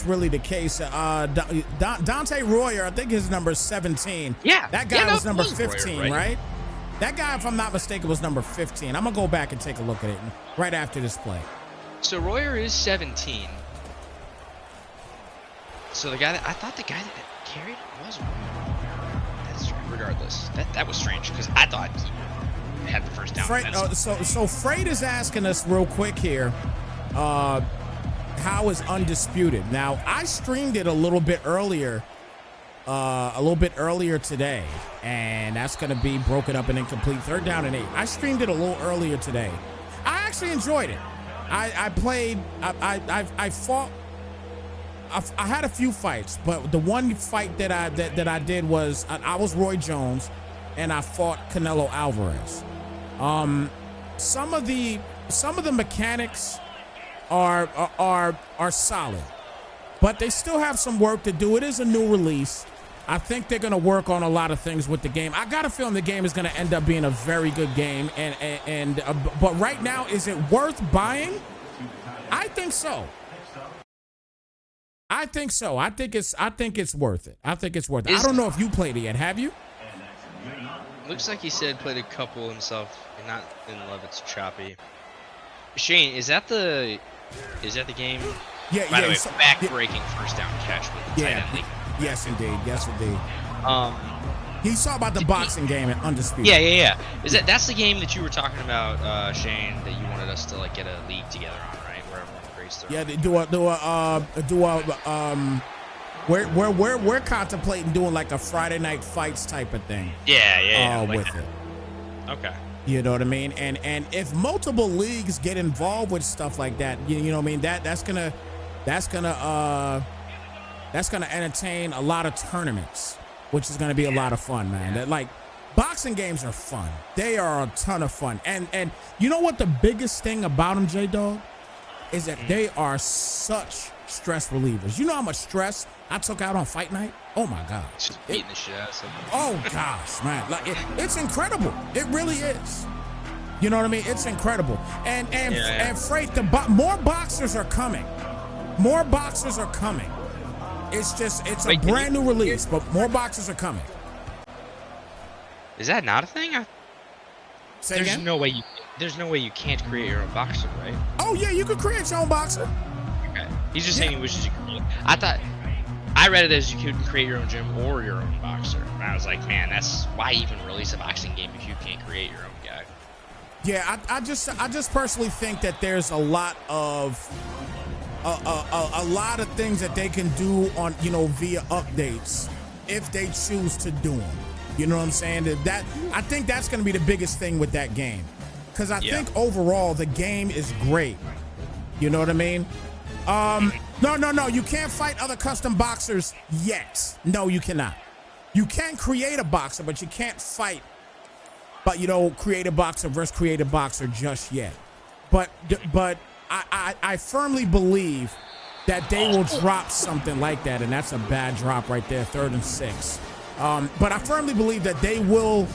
really the case. Dante Royer, I think his number is 17. Yeah. That guy was number 15, Royer, right? That guy, if I'm not mistaken, was number 15. I'm going to go back and take a look at it right after this play. So Royer is 17. So I thought the guy that carried it was Royer. That's regardless. That was strange because I thought he had the first down. So Freight is asking us real quick here. How is undisputed? Now I streamed it a little bit earlier today, and that's going to be broken up and incomplete. 3rd down and 8. I streamed it a little earlier today. I actually enjoyed it. I played. I fought. I had a few fights, but the one fight that I did was I was Roy Jones, and I fought Canelo Alvarez. Some of the mechanics are solid, but they still have some work to do. It is a new release. I think they're going to work on a lot of things with the game. I got a feeling the game is going to end up being a very good game. But right now, is it worth buying? I think so. I think it's worth it. I don't know if you played it yet. Have you? Looks like he said played a couple himself. Not in love. It's choppy. Shane, is that the game? Yeah. By the way, back-breaking first down catch with the tight end league. Yes, indeed. He saw about the boxing game at Undisputed. Yeah. That's the game that you were talking about, Shane? That you wanted us to like get a league together on, right? Where everyone agrees to. Yeah, we're contemplating doing like a Friday night fights type of thing. Yeah. With it. Okay. You know what I mean? And if multiple leagues get involved with stuff like that, you know what I mean? That's gonna entertain a lot of tournaments, which is gonna be a lot of fun, man. That, like, boxing games are fun. They are a ton of fun. And you know what the biggest thing about them, Jdog, is that they are such stress relievers. You know how much stress I took out on fight night? Oh my God. Just beating the shit out of somebody. Oh gosh, man. Like it's incredible. It really is. You know what I mean? It's incredible. And Freight, more boxers are coming. More boxers are coming. It's a brand new release, but more boxes are coming. Is that not a thing? There's no way you can't create your own boxer, right? Oh yeah, you could create your own boxer. Okay. He's just saying he wishes you could. I read it as you could create your own gym or your own boxer. And I was like, man, that's why even release a boxing game if you can't create your own guy. Yeah, I just personally think that there's a lot of things that they can do on, you know, via updates if they choose to do them. You know what I'm saying? That I think that's going to be the biggest thing with that game, because I think overall the game is great. You know what I mean? No. You can't fight other custom boxers yet. No, you cannot. You can create a boxer, but you can't fight. But you know, create a boxer versus create a boxer just yet. But I firmly believe that they will drop something like that, and that's a bad drop right there, 3rd and 6. But I firmly believe that they will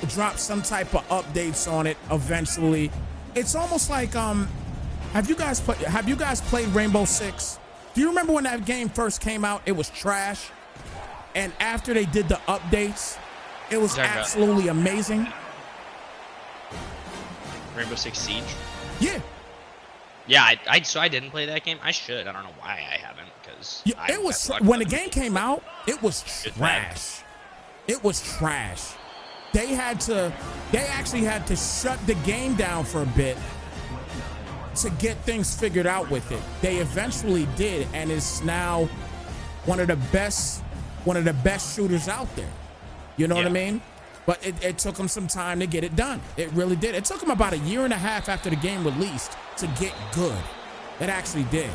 drop some type of updates on it eventually. It's almost like have you guys played Rainbow Six? Do you remember when that game first came out? It was trash, and after they did the updates, it was absolutely amazing. Rainbow Six Siege. Yeah. Yeah, I didn't play that game. I should. I don't know why I haven't, because was. Yeah, it was when the game came out. It was trash. It was trash. They actually had to shut the game down for a bit to get things figured out with it. They eventually did, and it's now one of the best shooters out there. You know what I mean? But it took them some time to get it done. It really did. It took them about 1.5 years after the game released to get good. It actually did.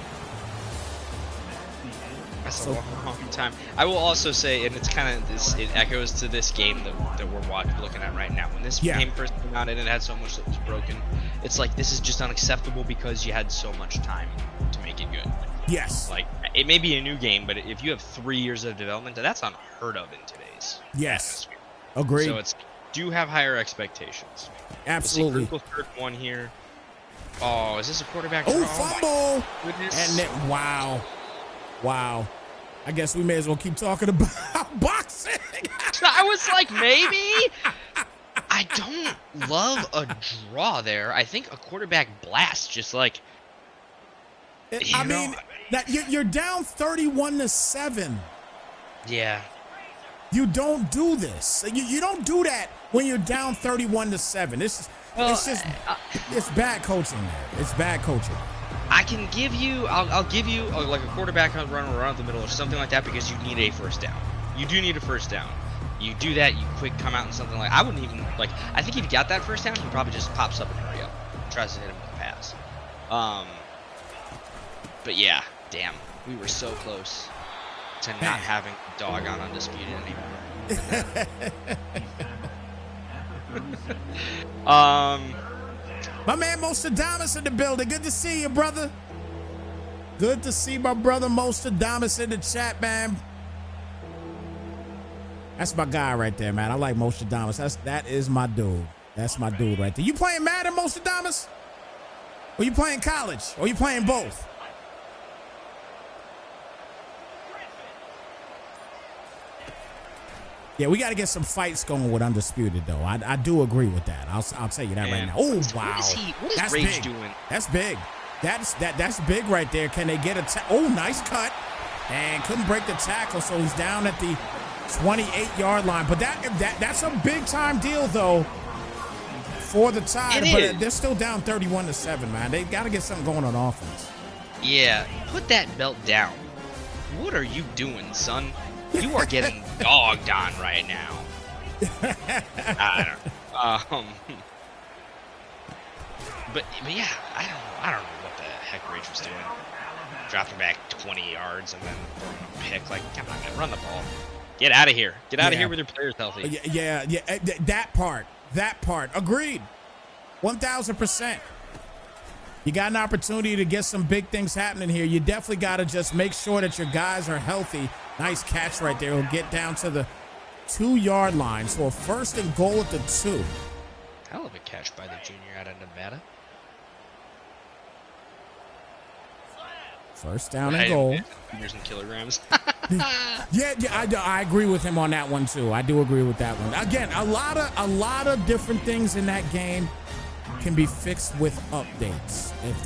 That's a long time. I will also say, and it's kind of this, it echoes to this game that we're looking at right now. When this game first came out and it had so much that was broken, it's like, this is just unacceptable because you had so much time to make it good. Yes. Like, it may be a new game, but if you have 3 years of development, that's unheard of in today's atmosphere. Agreed. So do have higher expectations. Absolutely. We'll see third one here. Oh, is this a quarterback? Oh, fumble! Goodness. And then, wow. I guess we may as well keep talking about boxing. I was like, maybe. I don't love a draw there. I think a quarterback blast, just like. I mean, that you're down 31-7. Yeah. You don't do this. You don't do that when you're down 31-7. It's bad coaching, man. It's bad coaching. I can give you, I'll give you like a quarterback run around the middle or something like that because you need a first down. You do need a first down. You do that, you quick come out and something like, I wouldn't even, like, I think if you got that first down, he probably just pops up and hurry up. Tries to hit him with a pass. But yeah, damn, we were so close to not having Dog on Undisputed anymore. My man Mostadamus in the building. Good to see you, brother. Good to see my brother Mostadamus in the chat, man. That's my guy right there, man. I like Mostadamus. That is my dude. That's my dude right there. You playing Madden, Mostadamus? Or you playing college? Or you playing both? Yeah, we got to get some fights going with Undisputed, though. I do agree with that. I'll tell you that right now. Oh, wow. What is Rage doing? That's big. That's big right there. Can they get a oh, nice cut. And couldn't break the tackle, so he's down at the 28-yard line. But that's a big-time deal, though, for the Tide. But they're still down 31-7, man. They got to get something going on offense. Yeah, put that belt down. What are you doing, son? You are getting dogged on right now. I don't know. But yeah, I don't know what the heck Rage was doing. Dropping back 20 yards and then throwing a pick. Like, come on, man, run the ball. Get out of here. Get out of here with your players healthy. Yeah. That part. Agreed. 1,000%. You got an opportunity to get some big things happening here. You definitely got to just make sure that your guys are healthy. Nice catch right there. He'll get down to the 2-yard line. So a 1st and goal at the 2. Hell of a catch by the junior out of Nevada. 1st down and goal. Meters and kilograms. yeah, I agree with him on that one too. I do agree with that one. Again, a lot of different things in that game can be fixed with updates. If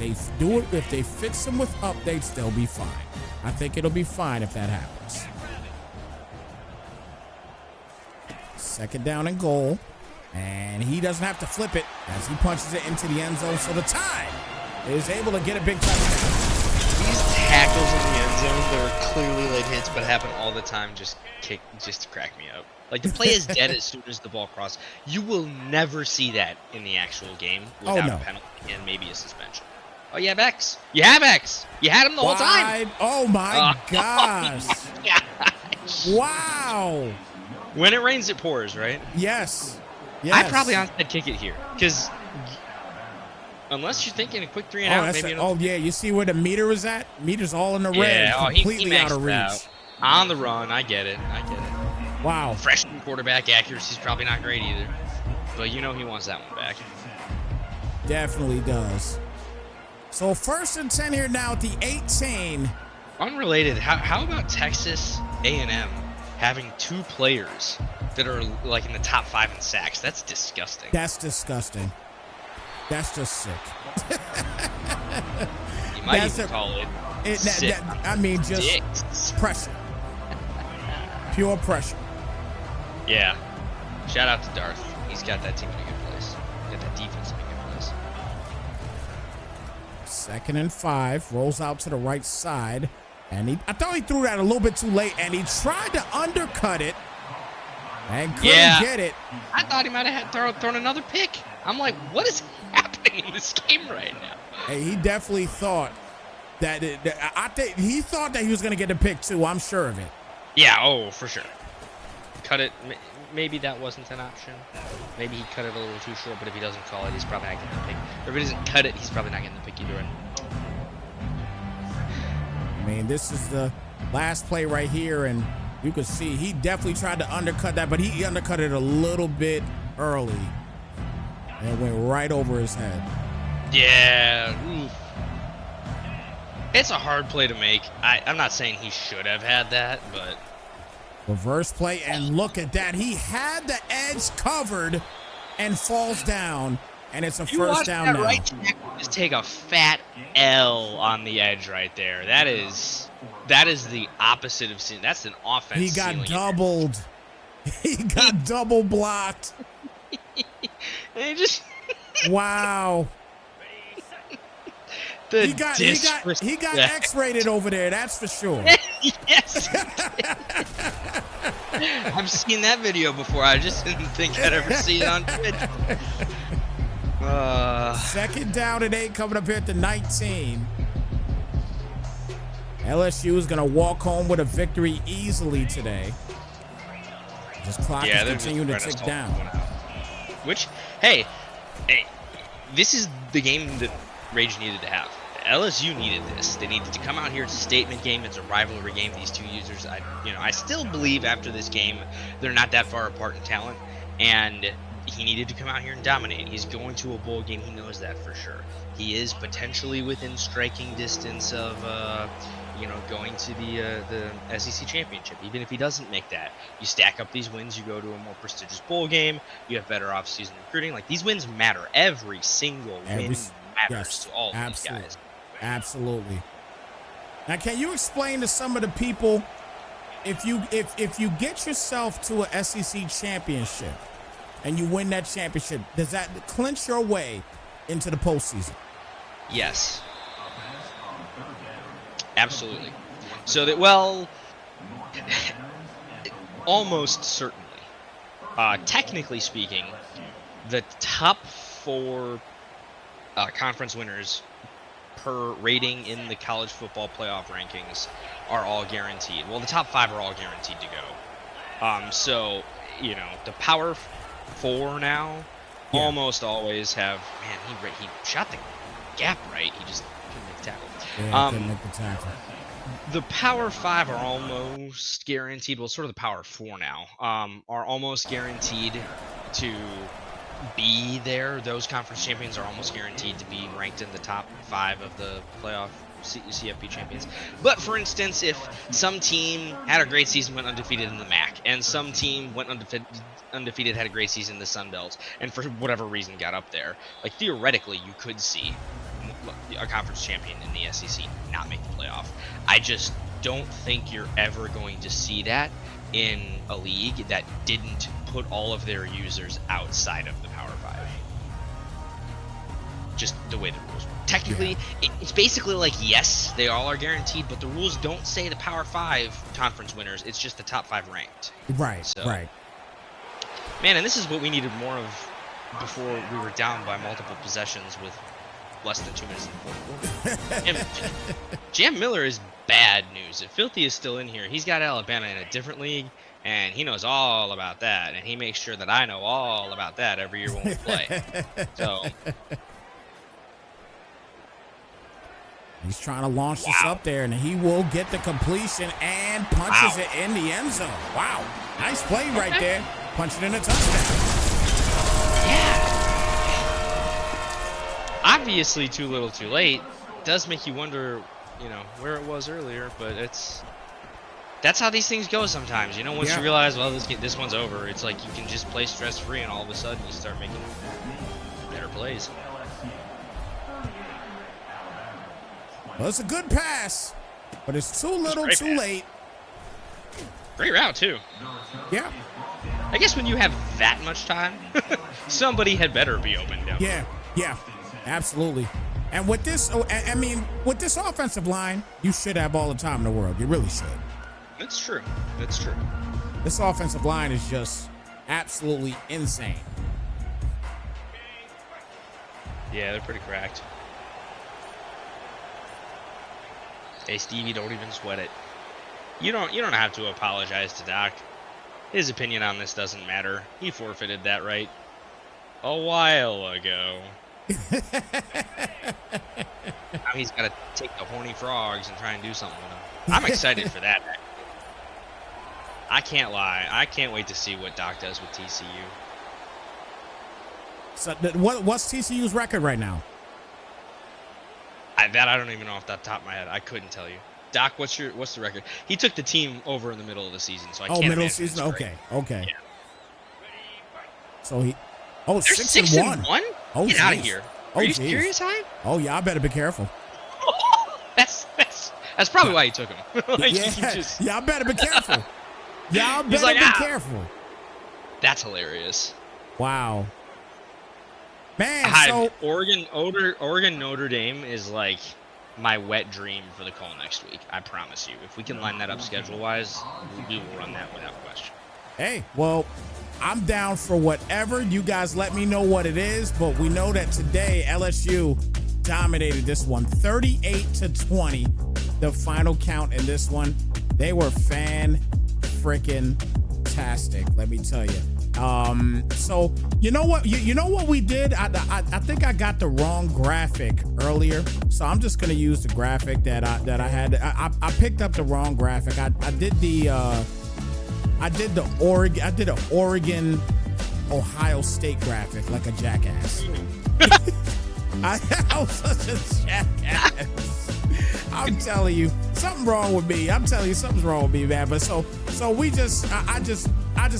they fix them with updates, they'll be fine. I think it'll be fine if that happens. 2nd down and goal. And he doesn't have to flip it as he punches it into the end zone. So the Tide is able to get a big touchdown. These tackles in the end zone that are clearly late hits but happen all the time just crack me up. Like, the play is dead as soon as the ball crosses. You will never see that in the actual game without a penalty and maybe a suspension. Oh, you have X. You have X. You had him the whole time. Oh, my gosh. Wow. When it rains, it pours, right? Yes. I'd probably onside kick it here because unless you're thinking a quick 3 and out, maybe. Yeah. You see where the meter is at? Meter's all in the red. Completely out of reach. Out. On the run. I get it. Wow. Freshman quarterback accuracy's probably not great either. But he wants that one back. Definitely does. So 1st and 10 here now at the 18. Unrelated, how about Texas A&M having 2 players that are like in the top 5 in sacks? That's disgusting. That's disgusting. That's just sick. He might even call it. I mean, just Dicks. pressure. Pure pressure. Yeah. Shout out to Darth. He's got that team in a good place. Got that defense in a good place. 2nd and 5. Rolls out to the right side. And I thought he threw that a little bit too late. And he tried to undercut it. And couldn't get it. I thought he might have thrown another pick. I'm like, what is happening in this game right now? Hey, he definitely thought that I think he thought that he was going to get the pick too. I'm sure of it. Yeah, oh, for sure. Cut it. Maybe that wasn't an option. Maybe he cut it a little too short, but if he doesn't call it, he's probably not getting the pick. Or if he doesn't cut it, he's probably not getting the pick either. I mean, this is the last play right here, and you can see he definitely tried to undercut that, but he undercut it a little bit early. And it went right over his head. Yeah. Oof. It's a hard play to make. I'm not saying he should have had that, but... Reverse play, and look at that. He had the edge covered and falls down, and it's a first down now. Right tackle just take a fat L on the edge right there. That is the opposite of seeing. That's an offense. He got doubled. He got double blocked. He just wow. He got X-rated over there, that's for sure. Yes. I've seen that video before. I just didn't think I'd ever see it on Twitch. 2nd down and 8 coming up here at the 19. LSU is going to walk home with a victory easily today. Just clock is continuing to tick down. Which, hey, this is the game that Rage needed to have. LSU needed this. They needed to come out here. It's a statement game. It's a rivalry game. These two users, I still believe after this game, they're not that far apart in talent, and he needed to come out here and dominate. He's going to a bowl game. He knows that for sure. He is potentially within striking distance of, going to the SEC championship. Even if he doesn't make that, you stack up these wins. You go to a more prestigious bowl game. You have better off-season recruiting. Like, these wins matter. Every single win matters to all of these guys. Absolutely. Now, can you explain to some of the people, if you get yourself to a SEC championship and you win that championship, does that clinch your way into the postseason? Yes. Absolutely. So that, well, almost certainly. Technically speaking, the top 4 conference winners per rating in the college football playoff rankings are all guaranteed. Well, the top 5 are all guaranteed to go. So, the Power 4 now almost always have, man, he shot the gap right. He just couldn't make the tackle. Yeah, couldn't make the tackle. The Power 5 are almost guaranteed, well, sort of the Power 4 now, are almost guaranteed to be there. Those conference champions are almost guaranteed to be ranked in the top 5 of the playoff CFP champions. But for instance, if some team had a great season, went undefeated in the MAC, and some team went undefeated, had a great season in the Sun Belt, and for whatever reason got up there, like theoretically you could see a conference champion in the SEC not make the playoff. I just don't think you're ever going to see that in a league that didn't put all of their users outside of the Power 5. Just the way the rules work. Technically, it's basically like, yes, they all are guaranteed, but the rules don't say the Power 5 conference winners. It's just the top 5 ranked. Right, so, right. Man, and this is what we needed more of before we were down by multiple possessions with less than 2 minutes in the fourth quarter. Jam Miller is bad news. If Filthy is still in here, he's got Alabama in a different league, and he knows all about that, and he makes sure that I know all about that every year when we play. So he's trying to launch this up there, and he will get the completion and punches it in the end zone. Wow. Nice play right there. Punch it in a touchdown. Yeah. Obviously too little too late. Does make you wonder, where it was earlier, but that's how these things go sometimes. Once you realize, well, this one's over, it's like you can just play stress-free, and all of a sudden you start making better plays. Well, it's a good pass, but it's too little, too late. Great route, too. Yeah. I guess when you have that much time, somebody had better be open down. Yeah, absolutely. And with this, I mean, with this offensive line, you should have all the time in the world. You really should. That's true. That's true. This offensive line is just absolutely insane. Yeah, they're pretty cracked. Hey, Stevie, don't even sweat it. You don't have to apologize to Doc. His opinion on this doesn't matter. He forfeited that right a while ago. Now he's got to take the horny frogs and try and do something with them. I'm excited for that. I can't lie. I can't wait to see what Doc does with TCU. So what's TCU's record right now? I don't even know off the top of my head. I couldn't tell you. Doc, what's the record? He took the team over in the middle of the season, so I can't. Middle of the season. Okay. Yeah. So he. Oh, they're 6-1. Oh, get out of here. Are you serious, Hyde? Oh yeah, I better be careful. That's probably why he took him. I better be careful. Y'all better be careful. That's hilarious. Wow. Man, so Oregon Notre Dame is like my wet dream for the call next week. I promise you. If we can line that up schedule-wise, we will run that without question. Hey, well, I'm down for whatever. You guys let me know what it is, but we know that today LSU dominated this one 38-20. The final count in this one. They were fan-freaking-tastic, let me tell you. So you know what we did? I think I got the wrong graphic earlier, so I'm just gonna use the graphic that I had. I picked up the wrong graphic. I did an Oregon Ohio State graphic like a jackass. I was such a jackass. I'm telling you, something wrong with me. I'm telling you, something's wrong with me, man. But so we just, I just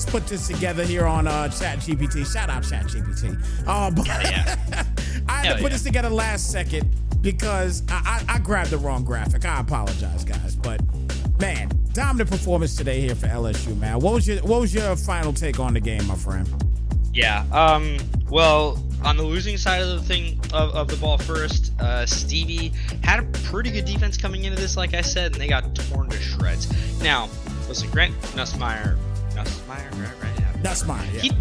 put this together here on ChatGPT. Shout out ChatGPT. But I had to put this together last second because I grabbed the wrong graphic. I apologize, guys. But man, dominant performance today here for LSU, man. What was your final take on the game, my friend? Yeah. Well, on the losing side of the thing of the ball first, Stevie had a pretty good defense coming into this, like I said, and they got torn to shreds. Now, listen, Grant Nussmeier, right? Yeah. Nussmeier, yeah.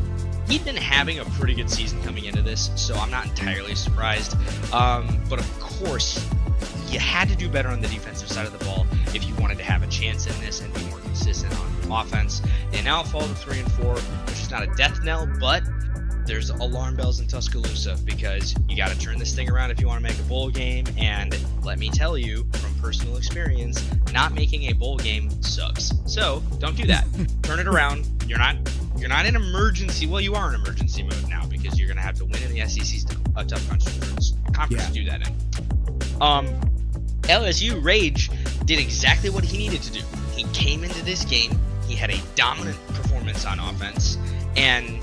He'd been having a pretty good season coming into this, so I'm not entirely surprised. But of course, you had to do better on the defensive side of the ball if you wanted to have a chance in this and be more consistent on offense. They now fall to 3-4, which is not a death knell, but there's alarm bells in Tuscaloosa because you got to turn this thing around if you want to make a bowl game. And let me tell you from personal experience, not making a bowl game sucks. So don't do that. Turn it around. You're not in emergency. Well, you are in emergency mode now because you're going to have to win in the SEC's tough conference to do that in. LSU Rage did exactly what he needed to do. He came into this game. He had a dominant performance on offense and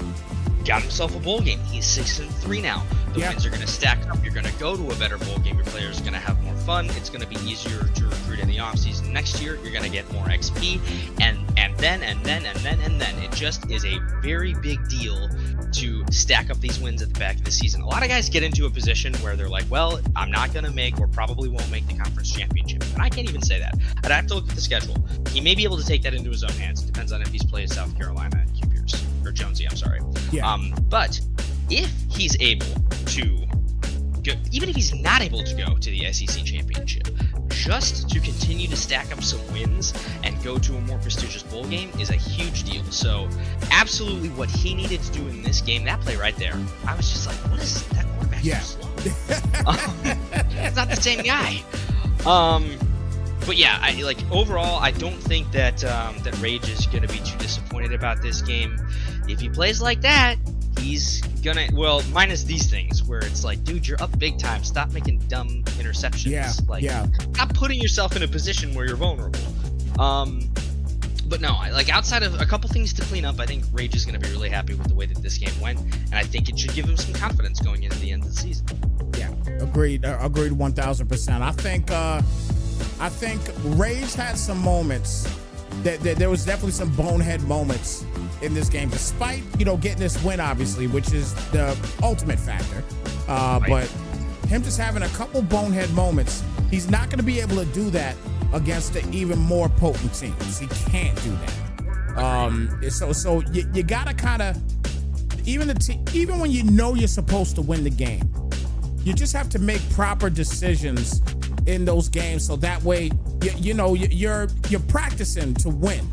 got himself a bowl game. He's 6-3 now. The wins are going to stack up. You're going to go to a better bowl game. Your players are going to have more fun. It's going to be easier to recruit in the offseason next year. You're going to get more XP, and then. It just is a very big deal to stack up these wins at the back of the season. A lot of guys get into a position where they're like, well, I'm not going to make or probably won't make the conference championship. And I can't even say that. I'd have to look at the schedule. He may be able to take that into his own hands. It depends on if he's played South Carolina and Q-Pierce, or Jonesy, I'm sorry. Yeah. But if he's able to go, even if he's not able to go to the SEC championship, just to continue to stack up some wins and go to a more prestigious bowl game is a huge deal. So absolutely what he needed to do in this game, that play right there, I was just like, what is that quarterback so slow? It's not the same guy. But yeah, overall, I don't think that Rage is going to be too disappointed about this game. If he plays like that, he's gonna, minus these things where it's like, dude, you're up big time. Stop making dumb interceptions. Stop putting yourself in a position where you're vulnerable. But no, outside of a couple things to clean up, I think Rage is going to be really happy with the way that this game went, and I think it should give him some confidence going into the end of the season. Yeah. Agreed 1000%. I think Rage had some moments that there was definitely some bonehead moments in this game, despite, getting this win, obviously, which is the ultimate factor. But him just having a couple bonehead moments, he's not going to be able to do that against the even more potent teams. He can't do that. So you got to kind of, even when you're supposed to win the game, you just have to make proper decisions in those games, so that way you're practicing to win.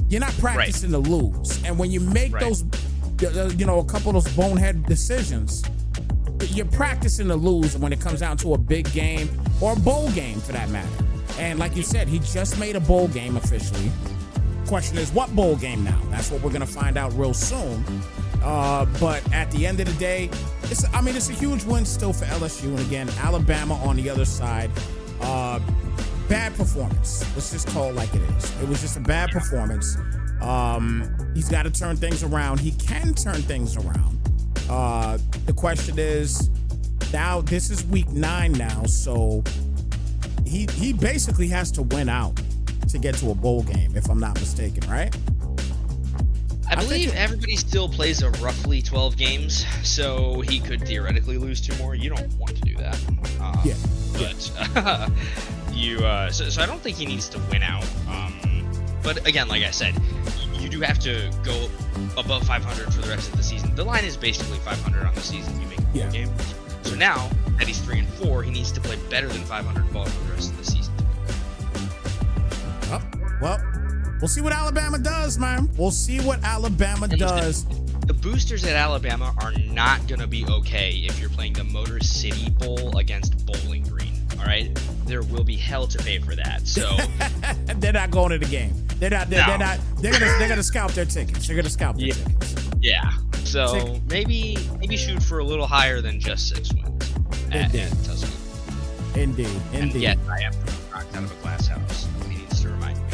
You're not practicing to lose. And when you make those a couple of those bonehead decisions, you're practicing to lose when it comes down to a big game or a bowl game for that matter. And like you said, he just made a bowl game officially. Question is, what bowl game now? That's what we're gonna find out real soon. But at the end of the day, it's a huge win still for LSU. And again, Alabama on the other side, bad performance. Let's just call it like it is. It was just a bad performance. He's got to turn things around. He can turn things around. The question is, now this is week 9 now, so he basically has to win out to get to a bowl game, if I'm not mistaken, right? I believe everybody still plays a roughly 12 games, so he could theoretically lose 2 more. You don't want to do that. So I don't think he needs to win out. But again, like I said, you do have to go above 500 for the rest of the season. The line is basically 500 on the season. You make a bowl game. So now that he's 3-4, he needs to play better than 500 ball for the rest of the season. Well, we'll see what Alabama does, man. We'll see what Alabama does. The boosters at Alabama are not going to be okay if you're playing the Motor City Bowl against Bowling Green. All right, there will be hell to pay for that. So they're not going to the game. They're not. They're gonna scalp their tickets. They're gonna scalp their tickets. Yeah. So maybe shoot for a little higher than just 6 wins at Tuskegee. Indeed. And yet I am rocked out of a glass house. He needs to remind me.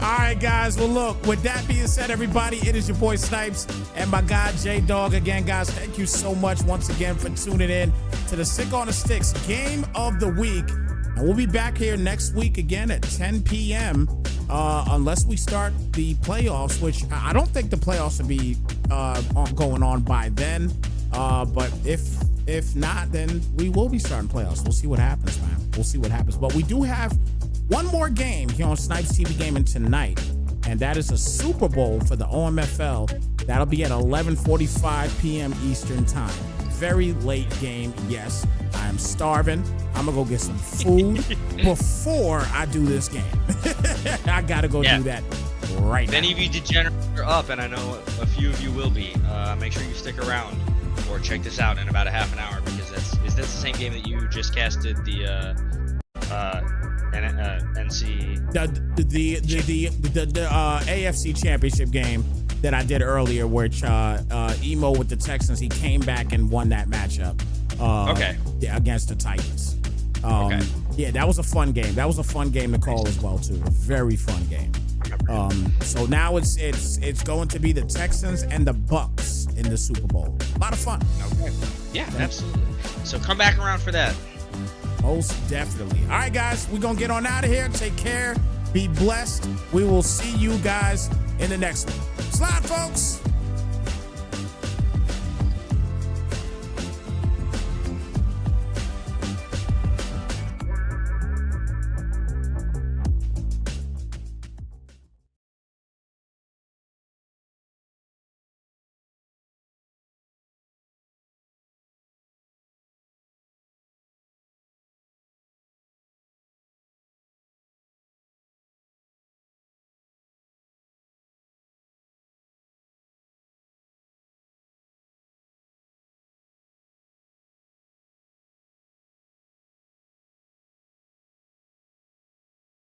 All right, guys. Well, look, with that being said, everybody, it is your boy Snypz and my guy Jdog. Again, guys, thank you so much once again for tuning in to the Sick on the Sticks Game of the Week. And we'll be back here next week again at 10 p.m. Unless we start the playoffs, which I don't think the playoffs will be going on by then. But if not, then we will be starting playoffs. We'll see what happens, man. We'll see what happens. But we do have one more game here on Snypz TV Gaming tonight, and that is a Super Bowl for the OMFL. That'll be at 11:45 p.m. Eastern time. Very late game, yes. I am starving. I'm gonna go get some food before I do this game. I gotta go do that right now. If any of you degenerates are up, and I know a few of you will be, make sure you stick around or check this out in about a half an hour, because that's the same game that you just casted the NC the AFC Championship game that I did earlier, which Emo with the Texans, he came back and won that matchup. Against the Titans. Yeah, that was a fun game. That was a fun game to call as well too. A very fun game. So now it's going to be the Texans and the Bucks in the Super Bowl. A lot of fun. Okay. Yeah, absolutely. So come back around for that. Most definitely. All right, guys, we're going to get on out of here. Take care. Be blessed. We will see you guys in the next one. Slide, folks.